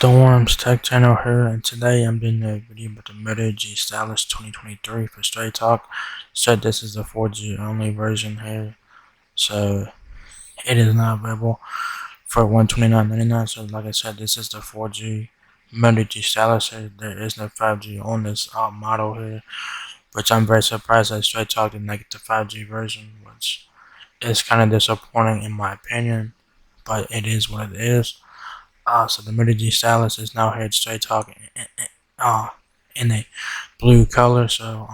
Storm's Tech Channel here, and today I'm doing a video about the Moto G Stylus 2023 for Straight Talk. So this is the 4G only version here, so it is not available for $129.99. So like I said, this is the 4G Moto G Stylus here. There is no 5G on this model here, which I'm very surprised that Straight Talk did not get the 5G version, which is kind of disappointing in my opinion, but it is what it is. So the Moto G Stylus is now here at Straight Talk in a blue color. So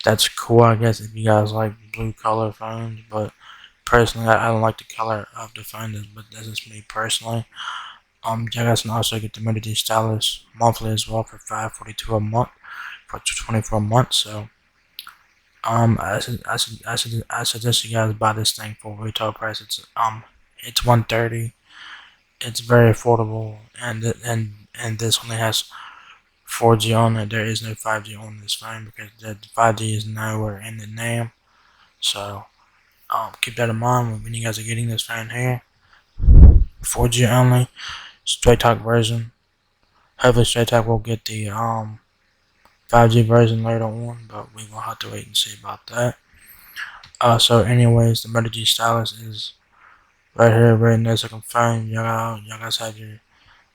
that's cool, I guess, if you guys like blue color phones. But personally, I don't like the color of the phone. But that's just me personally. You guys can also get the Moto G Stylus monthly as well for $542 a month for 24 months. So I suggest you guys buy this thing for retail price. It's $130. It's very affordable, and this only has 4G on it. There is no 5G on this phone because the 5G is nowhere in the name. So keep that in mind when you guys are getting this phone here. 4G only, Straight Talk version. Hopefully Straight Talk will get the 5G version later on, but we will have to wait and see about that. So anyways, the Moto G Stylus is right here, very nice looking phone. Y'all guys have your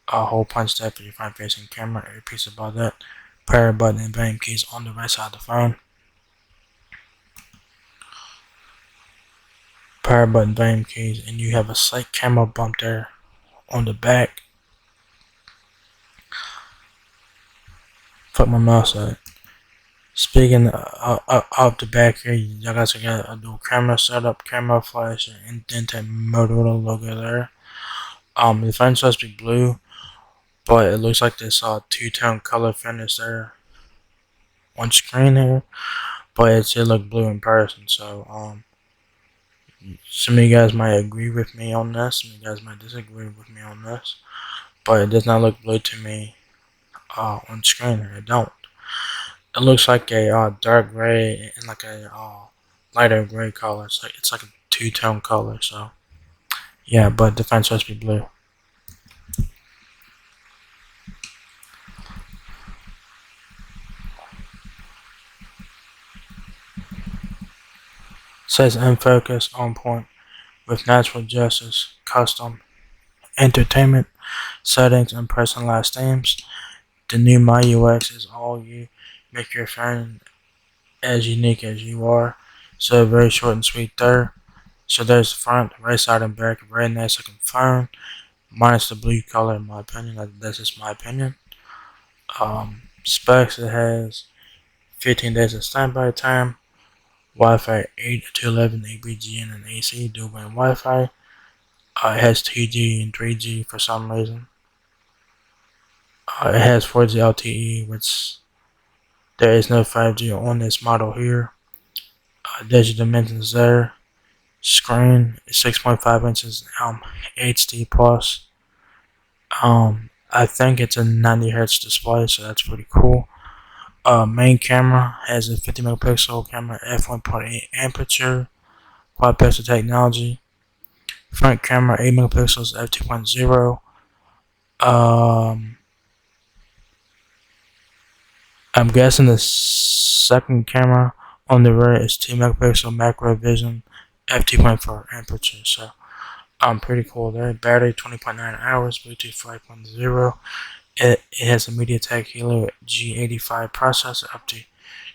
hole punch step for your front facing camera, earpiece about that, power button and volume keys on the right side of the phone. Power button, volume keys, and you have a slight camera bump there on the back. Fuck my mouse out. Speaking of the back here, y'all guys got a dual camera setup, camera flash, and indented Motorola logo there. The phone's supposed to be blue, but it looks like this two-tone color finish there on screen here, but it should look blue in person. So some of you guys might agree with me on this, some of you guys might disagree with me on this, but it does not look blue to me on screen here. It don't. It looks like a dark gray and like a lighter gray color. It's like a two-tone color. So yeah, but the phone's supposed to be blue. Says in focus, on point, with natural justice, custom, entertainment, settings, and personalized themes. The new My UX is all you. Make your phone as unique as you are. So very short and sweet there. So there's the front, right side and back, very nice looking phone. Minus the blue color in my opinion. That's just my opinion. Specs, it has 15 days of standby time. Wi-Fi 8 to 11 ABGN and AC dual band Wi-Fi. It has 2G and 3G for some reason. It has 4G LTE, which there is no 5G on this model here. There's your dimensions there. Screen is 6.5 inches, HD plus. I think it's a 90 Hz display, so that's pretty cool. Main camera has a 50 megapixel camera, f1.8 aperture, quad pixel technology. Front camera 8 megapixels, f2.0. I'm guessing the second camera on the rear is 2 megapixel macro vision, f2.4 aperture. So pretty cool there. Battery 20.9 hours, Bluetooth 5.0. It has a MediaTek Helio G85 processor, up to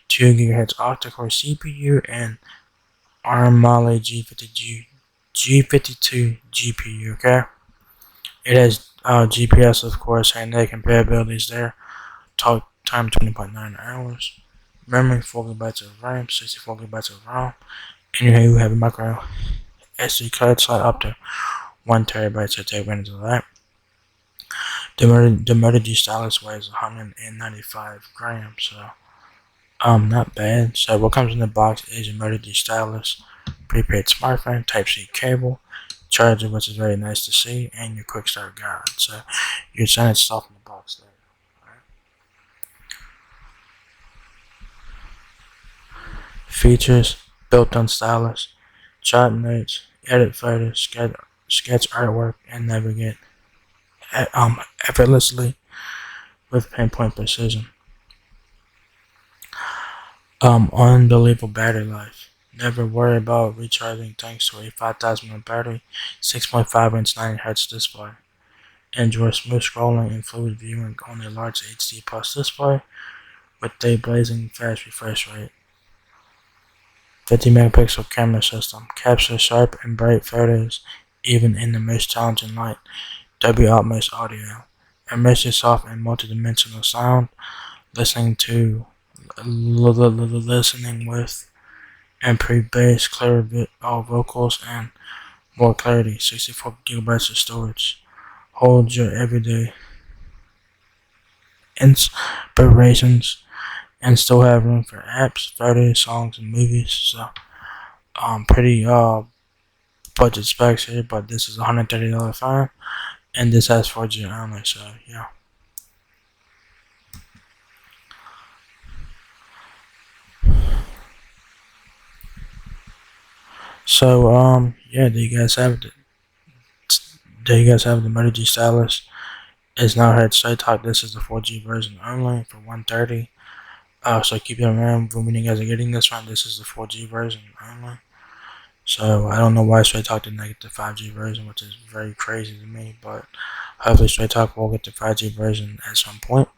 2 GHz octa-core CPU, and ARM Mali G52 GPU. Okay, it has GPS, of course, and the compatibilities there. Talk time 20.9 hours. Memory 4 GB of RAM, 64 GB of ROM, and you have a micro SD card slot up to 1 TB, so take advantage of that. The Moto G Stylus weighs 195 grams, so not bad. So what comes in the box is your Moto G Stylus, prepaid smartphone, Type-C cable, charger, which is very nice to see, and your quick start guide. So your standard stuff in the box there. Features: built-in stylus, jot notes, edit photos, sketch artwork, and navigate effortlessly with pinpoint precision. Unbelievable battery life. Never worry about recharging thanks to a 5,000 mAh battery, 6.5-inch 90Hz display. Enjoy smooth scrolling and fluid viewing on a large HD Plus display with a blazing fast refresh rate. 50 megapixel camera system. Capture sharp and bright photos even in the most challenging light. Dolby Atmos audio. Immerse yourself in multidimensional sound, listening with improved bass, clearer vocals, and more clarity. 64 gigabytes of storage. Hold your everyday inspirations and still have room for apps, photos, songs, and movies. So, pretty budget specs here, but this is a $130 phone, and this has 4G only. So, yeah. So, yeah, do you guys have the Moto G stylus? It's now here at Straight Talk. This is the 4G version only for 130. So keep in mind when you guys are getting this one, this is the 4G version only. So I don't know why Straight Talk didn't get the 5G version, which is very crazy to me. But hopefully Straight Talk will get the 5G version at some point.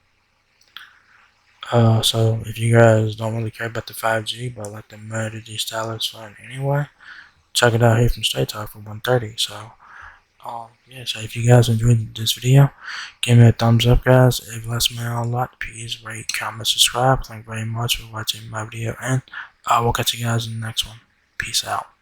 So if you guys don't really care about the 5G, but like the Moto G stylus phone anyway, check it out here from Straight Talk for 130. So yeah, so if you guys enjoyed this video, give me a thumbs up, guys. If it lets me out a lot, please rate, comment, subscribe. Thank you very much for watching my video, and I will catch you guys in the next one. Peace out.